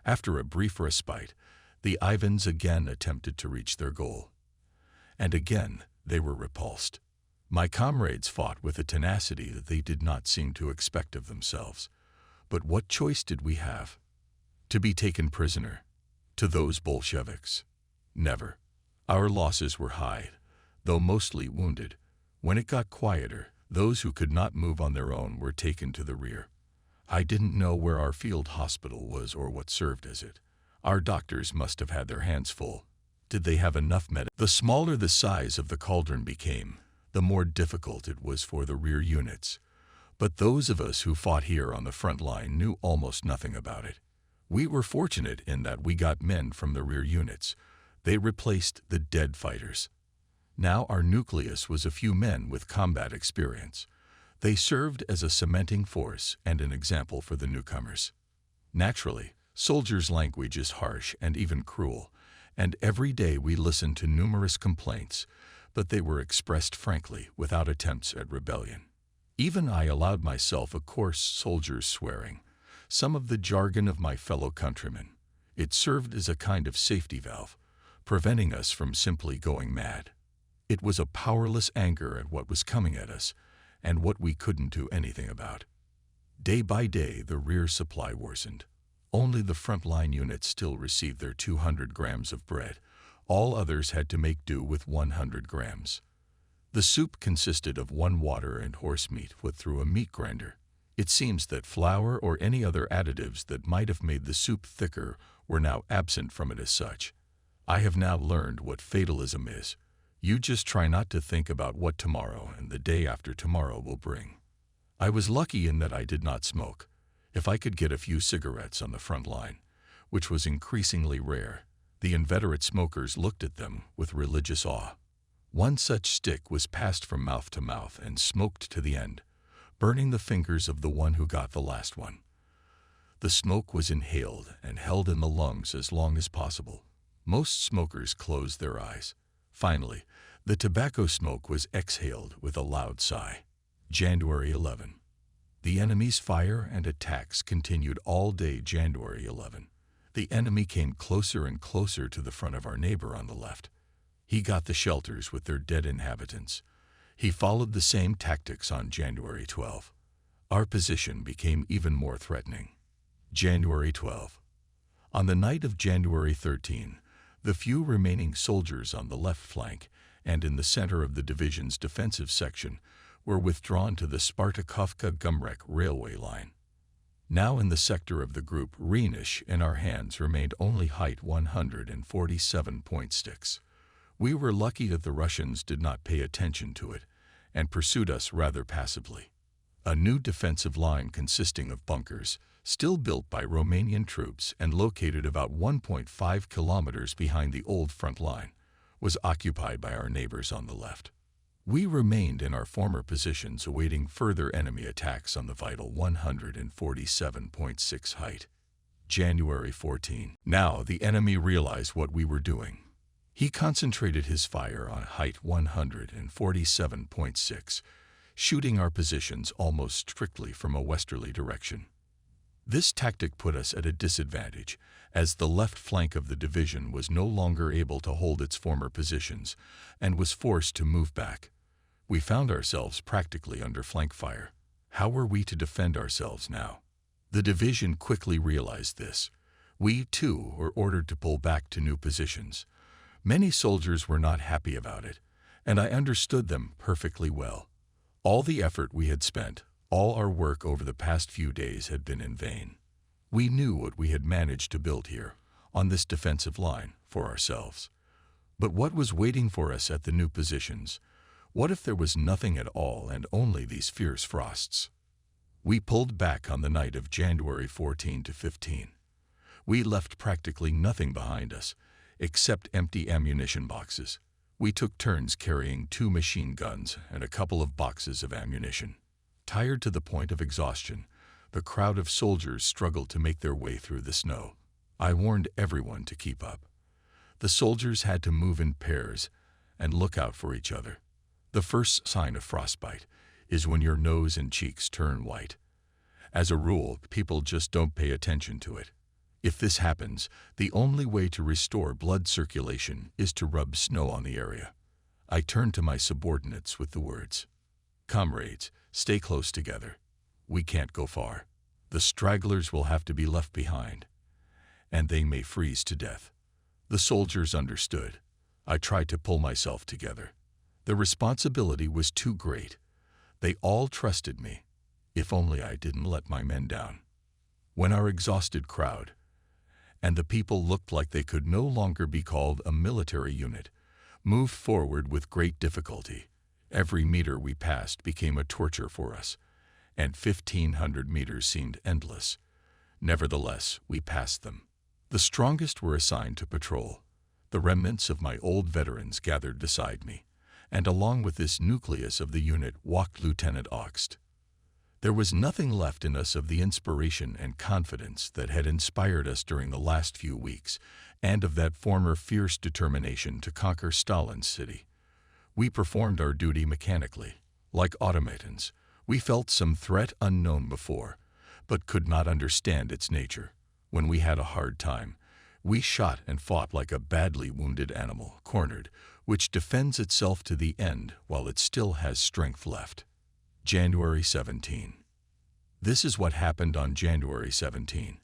After a brief respite, the Ivans again attempted to reach their goal. And again they were repulsed. My comrades fought with a tenacity that they did not seem to expect of themselves. But what choice did we have? To be taken prisoner? To those Bolsheviks? Never. Our losses were high, though mostly wounded. When it got quieter, those who could not move on their own were taken to the rear. I didn't know where our field hospital was or what served as it. Our doctors must have had their hands full. Did they have enough medicine? The smaller the size of the cauldron became, the more difficult it was for the rear units. But those of us who fought here on the front line knew almost nothing about it. We were fortunate in that we got men from the rear units. They replaced the dead fighters. Now our nucleus was a few men with combat experience. They served as a cementing force and an example for the newcomers. Naturally, soldiers' language is harsh and even cruel, and every day we listened to numerous complaints, but they were expressed frankly without attempts at rebellion. Even I allowed myself a coarse soldier's swearing, some of the jargon of my fellow countrymen. It served as a kind of safety valve, preventing us from simply going mad. It was a powerless anger at what was coming at us and what we couldn't do anything about. Day by day, the rear supply worsened. Only the front-line units still received their 200 grams of bread. All others had to make do with 100 grams. The soup consisted of 1 water and horse meat put through a meat grinder. It seems that flour or any other additives that might have made the soup thicker were now absent from it as such. I have now learned what fatalism is. You just try not to think about what tomorrow and the day after tomorrow will bring. I was lucky in that I did not smoke. If I could get a few cigarettes on the front line, which was increasingly rare, the inveterate smokers looked at them with religious awe. One such stick was passed from mouth to mouth and smoked to the end, burning the fingers of the one who got the last one. The smoke was inhaled and held in the lungs as long as possible. Most smokers closed their eyes. Finally, the tobacco smoke was exhaled with a loud sigh. January 11. The enemy's fire and attacks continued all day January 11. The enemy came closer and closer to the front of our neighbor on the left. He got the shelters with their dead inhabitants. He followed the same tactics on January 12. Our position became even more threatening. January 12. On the night of January 13, the few remaining soldiers on the left flank and in the center of the division's defensive section were withdrawn to the Spartakovka-Gumrek railway line. Now in the sector of the group Rhenish in our hands remained only height 147 sticks. We were lucky that the Russians did not pay attention to it and pursued us rather passively. A new defensive line consisting of bunkers, still built by Romanian troops and located about 1.5 kilometers behind the old front line, was occupied by our neighbors on the left. We remained in our former positions awaiting further enemy attacks on the vital 147.6 height. January 14. Now the enemy realized what we were doing. He concentrated his fire on height 147.6, shooting our positions almost strictly from a westerly direction. This tactic put us at a disadvantage, as the left flank of the division was no longer able to hold its former positions and was forced to move back. We found ourselves practically under flank fire. How were we to defend ourselves now? The division quickly realized this. We, too, were ordered to pull back to new positions. Many soldiers were not happy about it, and I understood them perfectly well. All the effort we had spent, all our work over the past few days had been in vain. We knew what we had managed to build here, on this defensive line, for ourselves. But what was waiting for us at the new positions? What if there was nothing at all and only these fierce frosts? We pulled back on the night of January 14 to 15. We left practically nothing behind us, except empty ammunition boxes. We took turns carrying 2 machine guns and a couple of boxes of ammunition. Tired to the point of exhaustion, the crowd of soldiers struggled to make their way through the snow. I warned everyone to keep up. The soldiers had to move in pairs and look out for each other. The first sign of frostbite is when your nose and cheeks turn white. As a rule, people just don't pay attention to it. If this happens, the only way to restore blood circulation is to rub snow on the area. I turned to my subordinates with the words, "Comrades, stay close together. We can't go far. The stragglers will have to be left behind, and they may freeze to death." The soldiers understood. I tried to pull myself together. The responsibility was too great. They all trusted me. If only I didn't let my men down. When our exhausted crowd, and the people looked like they could no longer be called a military unit, moved forward with great difficulty, every meter we passed became a torture for us, and 1,500 meters seemed endless. Nevertheless, we passed them. The strongest were assigned to patrol. The remnants of my old veterans gathered beside me, and along with this nucleus of the unit walked Lieutenant Augst. There was nothing left in us of the inspiration and confidence that had inspired us during the last few weeks, and of that former fierce determination to conquer Stalin's city. We performed our duty mechanically, like automatons. We felt some threat unknown before, but could not understand its nature. When we had a hard time, we shot and fought like a badly wounded animal, cornered, which defends itself to the end while it still has strength left. January 17. This is what happened on January 17.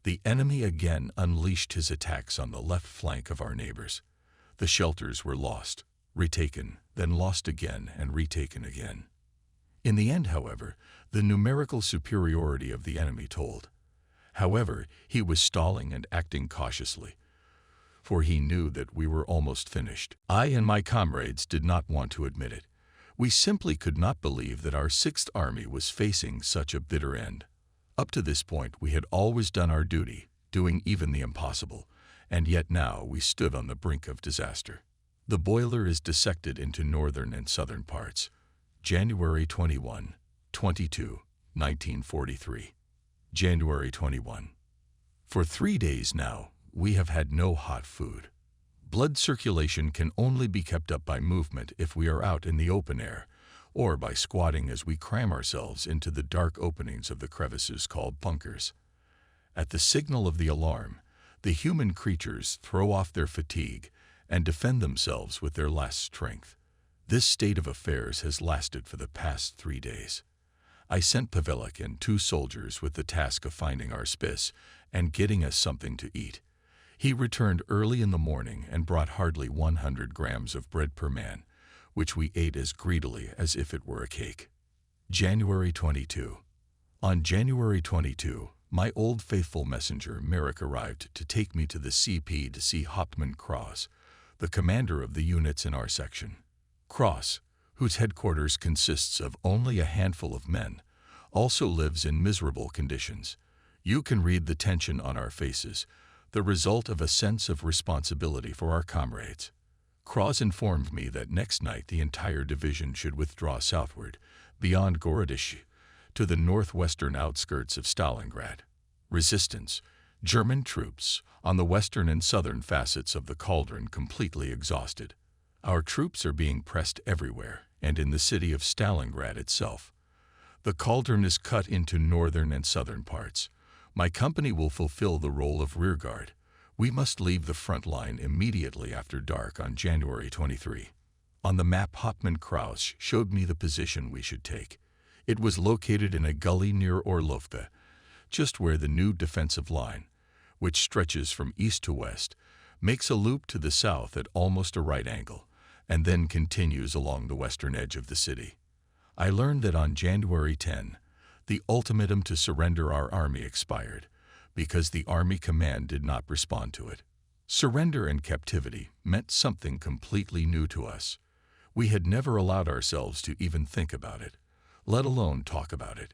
The enemy again unleashed his attacks on the left flank of our neighbors. The shelters were lost, retaken, then lost again and retaken again. In the end, however, the numerical superiority of the enemy told. However, he was stalling and acting cautiously. for he knew that we were almost finished. I and my comrades did not want to admit it. We simply could not believe that our Sixth Army was facing such a bitter end. Up to this point, we had always done our duty, doing even the impossible, and yet now we stood on the brink of disaster. The boiler is dissected into northern and southern parts. January 21, 22, 1943. January 21. For 3 days now, we have had no hot food. Blood circulation can only be kept up by movement if we are out in the open air, or by squatting as we cram ourselves into the dark openings of the crevices called bunkers. At the signal of the alarm, the human creatures throw off their fatigue and defend themselves with their last strength. This state of affairs has lasted for the past 3 days. I sent Pavelik and 2 soldiers with the task of finding our spiss and getting us something to eat. He returned early in the morning and brought hardly 100 grams of bread per man, which we ate as greedily as if it were a cake. January 22. On January 22, my old faithful messenger Merrick arrived to take me to the CP to see Hauptmann Cross, the commander of the units in our section. Cross, whose headquarters consists of only a handful of men, also lives in miserable conditions. You can read the tension on our faces, the result of a sense of responsibility for our comrades. Cross informed me that next night the entire division should withdraw southward, beyond Gorodish, to the northwestern outskirts of Stalingrad. Resistance, German troops, on the western and southern facets of the cauldron completely exhausted. Our troops are being pressed everywhere, and in the city of Stalingrad itself. The cauldron is cut into northern and southern parts. My company will fulfill the role of rearguard. We must leave the front line immediately after dark on January 23. On the map, Hauptmann Kraus showed me the position we should take. It was located in a gully near Orlovka, just where the new defensive line, which stretches from east to west, makes a loop to the south at almost a right angle, and then continues along the western edge of the city. I learned that on January 10, the ultimatum to surrender our army expired, because the army command did not respond to it. Surrender and captivity meant something completely new to us. We had never allowed ourselves to even think about it, let alone talk about it.